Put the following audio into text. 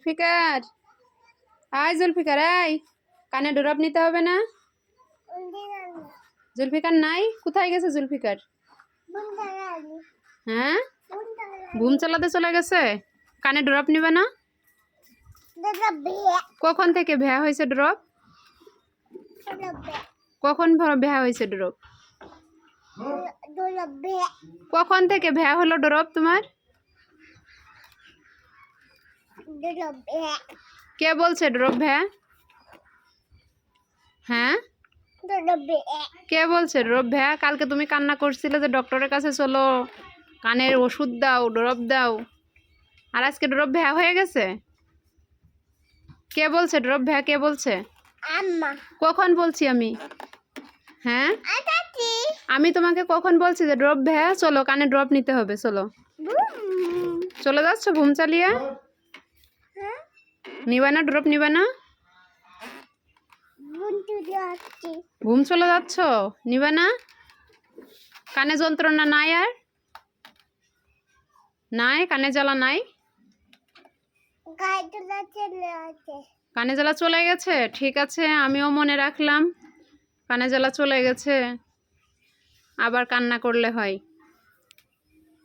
জুলফিকার, আয় জুলফিকার, আয় কানে ড্রপ নিতে হবে না? জুলফিকার নাই, কোথায় গেছে জুলফিকার? হ্যাঁ, ঘুম চালাতে চলে গেছে। কানে ড্রপ নিবে না? কখন থেকে ভ্যা হয়েছে ড্রপ? কখন ভ্যা হয়েছে ড্রপ? কখন থেকে ভ্যা হলো ড্রপ তোমার? কে বলছে ড্রপ ভ্যা? হ্যাঁ, কে বলছে ড্রপ ভ্যা? কালকে তুমি কান্না করছিলে যে ডক্টরের কাছে চলো, কানের ওষুধ দাও, ড্রপ দাও, আর আজকে ড্রপ ভ্যা হয়ে গেছে। কে বলছে ড্রপ ভ্যা? কে বলছে? কখন বলছি আমি? হ্যাঁ, আমি তোমাকে কখন বলছি যে ড্রপ ভ্যা, চলো কানে ড্রপ নিতে হবে, চলো। চলে যাচ্ছ ঘুম চালিয়ে? নিবা না ড্রপ? নিবা না? ঘুম চলে যাচ্ছ, নিবা না? কানে যন্ত্রণা নাই আর? নাই, কানে জ্বালা নাই? কানে জ্বালা চলে গেছে, ঠিক আছে, আমিও মনে রাখলাম। কানে জ্বালা চলে গেছে, আবার কান্না করলে হয়।